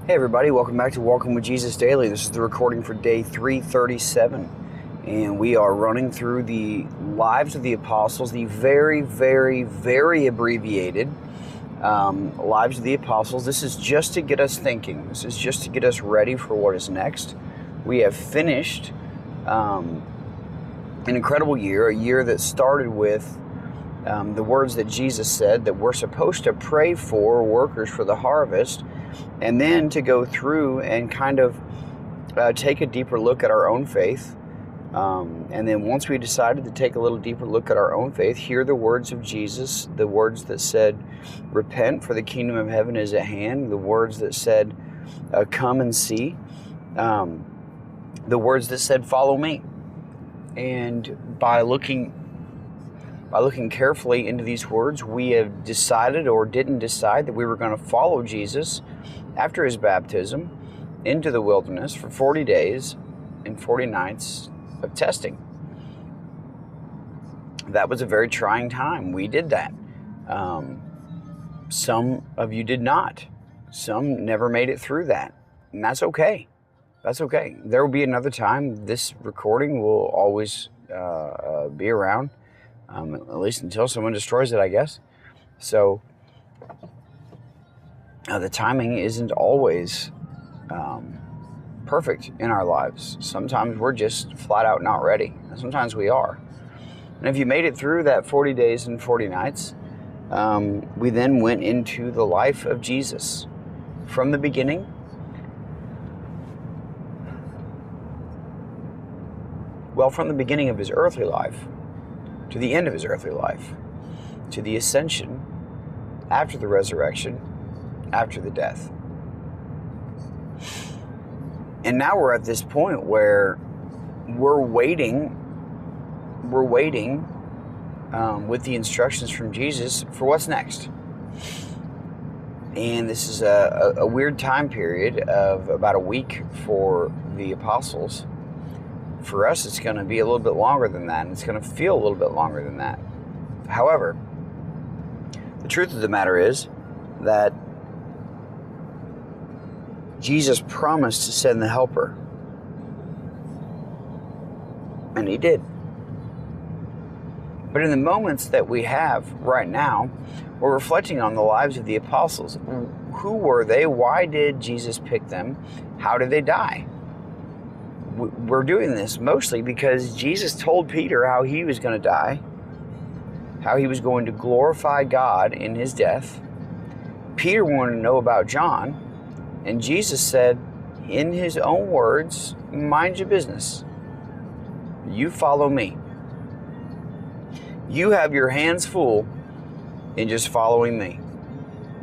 Hey everybody, welcome back to Walking with Jesus Daily. This is the recording for day 337, and we are running through the lives of the apostles, the very, very, very abbreviated lives of the apostles. This is just to get us thinking. This is just to get us ready for what is next. We have finished an incredible year, a year that started with the words that Jesus said that we're supposed to pray for workers for the harvest, and then to go through and kind of take a deeper look at our own faith. And then once we decided to take a little deeper look at our own faith, hear the words of Jesus, the words that said, repent for the kingdom of heaven is at hand, the words that said, come and see, the words that said, follow me. And by looking carefully into these words, we have decided or didn't decide that we were going to follow Jesus after his baptism into the wilderness for 40 days and 40 nights of testing. That was a very trying time. We did that. Some of you did not. Some never made it through that. And that's okay. That's okay. There will be another time. This recording will always be around. At least until someone destroys it, I guess. So the timing isn't always perfect in our lives. Sometimes we're just flat out not ready. Sometimes we are. And if you made it through that 40 days and 40 nights, we then went into the life of Jesus from the beginning. Well, from the beginning of his earthly life to the end of his earthly life, to the ascension, after the resurrection, after the death. And now we're at this point where we're waiting with the instructions from Jesus for what's next. And this is a weird time period of about a week for the apostles. For us, it's going to be a little bit longer than that, and it's going to feel a little bit longer than that. However, the truth of the matter is that Jesus promised to send the Helper, and he did. But in the moments that we have right now, we're reflecting on the lives of the apostles. Who were they? Why did Jesus pick them? How did they die? We're doing this mostly because Jesus told Peter how he was going to die, how he was going to glorify God in his death. Peter wanted to know about John, and Jesus said, in his own words, mind your business. You follow me. You have your hands full in just following me.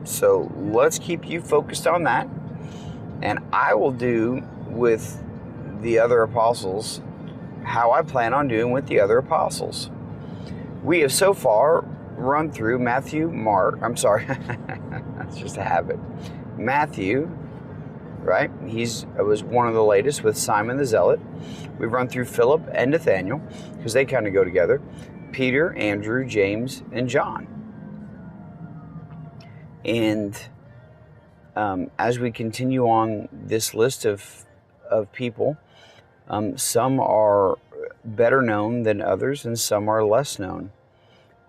So let's keep you focused on that, and I will do with the other apostles how I plan on doing with the other apostles. We have so far run through that's just a habit. Matthew, right? Was one of the latest with Simon the Zealot. We've run through Philip and Nathaniel because they kind of go together. Peter, Andrew, James, and John. And as we continue on this list of people, some are better known than others, and some are less known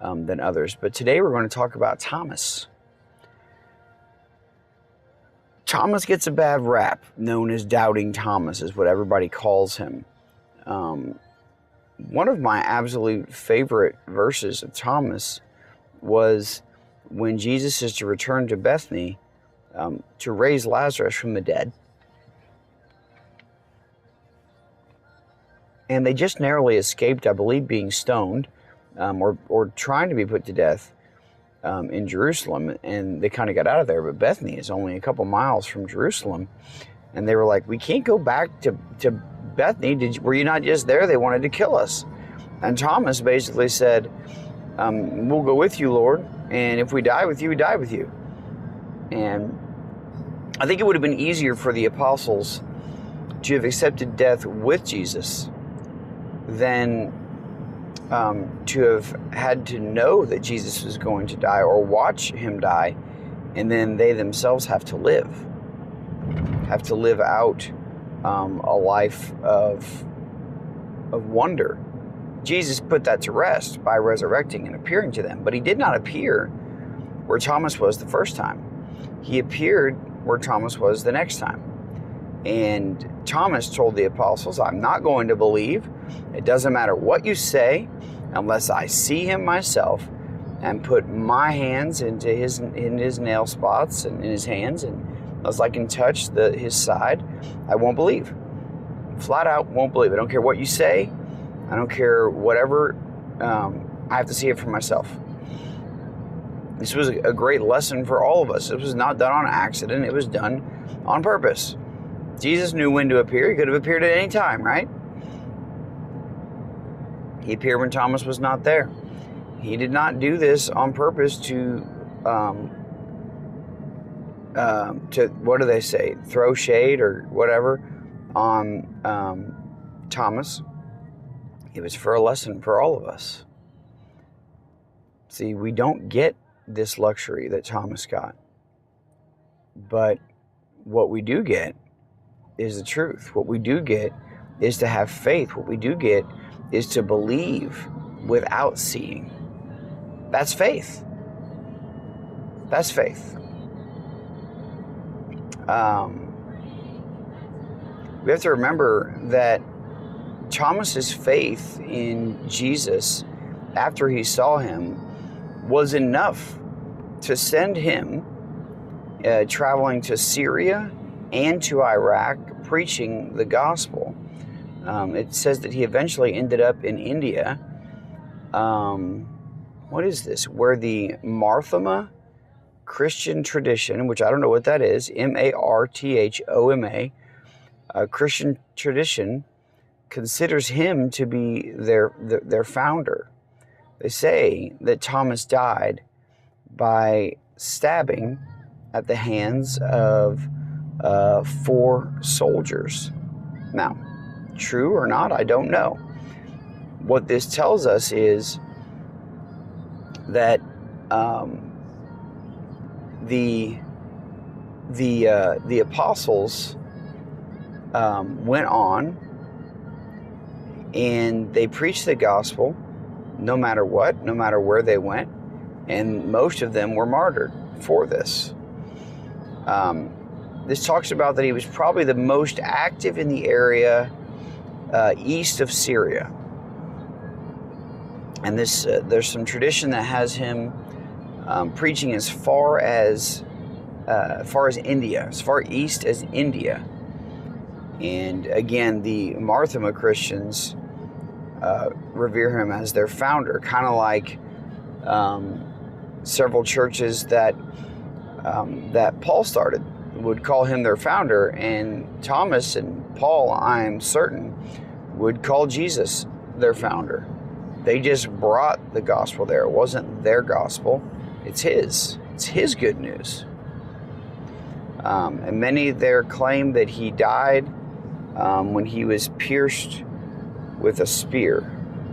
than others. But today we're going to talk about Thomas. Thomas gets a bad rap, known as Doubting Thomas, is what everybody calls him. One of my absolute favorite verses of Thomas was when Jesus is to return to Bethany to raise Lazarus from the dead. And they just narrowly escaped, I believe, being stoned or trying to be put to death in Jerusalem. And they kind of got out of there. But Bethany is only a couple miles from Jerusalem. And they were like, we can't go back to Bethany. Were you not just there? They wanted to kill us. And Thomas basically said, we'll go with you, Lord. And if we die with you, we die with you. And I think it would have been easier for the apostles to have accepted death with Jesus than to have had to know that Jesus was going to die or watch him die, and then they themselves have to live. have to live out a life of wonder. Jesus put that to rest by resurrecting and appearing to them, but he did not appear where Thomas was the first time. He appeared where Thomas was the next time. And Thomas told the apostles, I'm not going to believe. It doesn't matter what you say unless I see him myself and put my hands in his nail spots and in his hands, and unless I can touch his side, I won't believe. Flat out won't believe. I don't care what you say. I don't care whatever. I have to see it for myself. This was a great lesson for all of us. It was not done on accident. It was done on purpose. Jesus knew when to appear. He could have appeared at any time, right? He appeared when Thomas was not there. He did not do this on purpose to what do they say? Throw shade or whatever on Thomas. It was for a lesson for all of us. See, we don't get this luxury that Thomas got. But what we do get is the truth. What we do get is to have faith. What we do get is to believe without seeing. That's faith. That's faith. We have to remember that Thomas's faith in Jesus after he saw him was enough to send him traveling to Syria and to Iraq preaching the gospel. It says that he eventually ended up in India. What is this? Where the Marthoma Christian tradition, which I don't know what that is, Marthoma, Christian tradition, considers him to be their founder. They say that Thomas died by stabbing at the hands of 4 soldiers. Now, true or not, I don't know. What this tells us is that the apostles went on and they preached the gospel no matter what, no matter where they went, and most of them were martyred for this. This talks about that he was probably the most active in the area east of Syria. And this there's some tradition that has him preaching as far as India, as far east as India. And again, the Marthoma Christians revere him as their founder, kind of like several churches that Paul started would call him their founder, and Thomas and Paul, I'm certain, would call Jesus their founder. They just brought the gospel there. It wasn't their gospel. It's his. It's his good news. And many there claim that he died when he was pierced with a spear.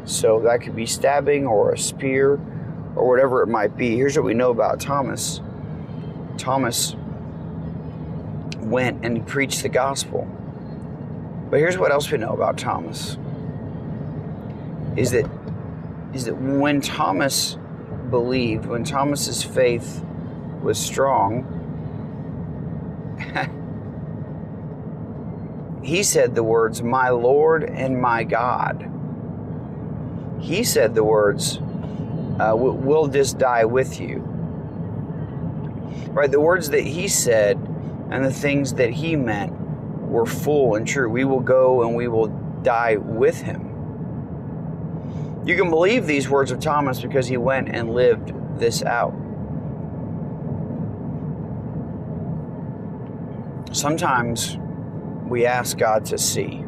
So that could be stabbing or a spear or whatever it might be. Here's what we know about Thomas. Thomas went and preached the gospel. But here's what else we know about Thomas. Is that when Thomas believed, when Thomas's faith was strong, he said the words, "My Lord and my God." He said the words, "We'll just die with you." Right? The words that he said and the things that he meant were full and true. We will go and we will die with him. You can believe these words of Thomas because he went and lived this out. Sometimes we ask God to see.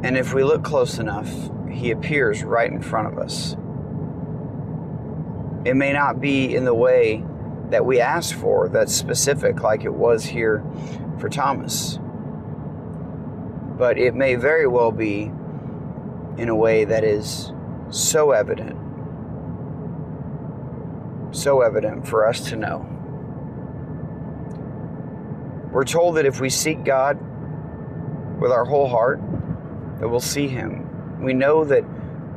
And if we look close enough, he appears right in front of us. It may not be in the way that we ask for, that's specific like it was here for Thomas. But it may very well be in a way that is so evident for us to know. We're told that if we seek God with our whole heart, that we'll see Him. We know that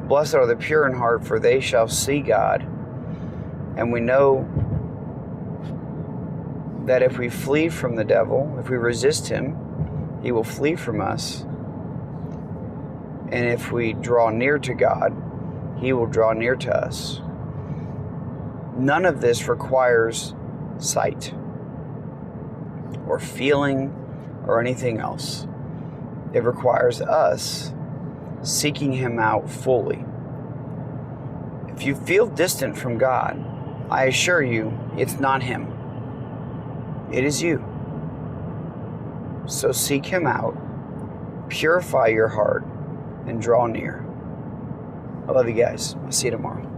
blessed are the pure in heart, for they shall see God. And we know that if we flee from the devil, if we resist him, he will flee from us. And if we draw near to God, he will draw near to us. None of this requires sight or feeling or anything else. It requires us seeking him out fully. If you feel distant from God, I assure you, it's not him. It is you. So seek him out, purify your heart, and draw near. I love you guys. I'll see you tomorrow.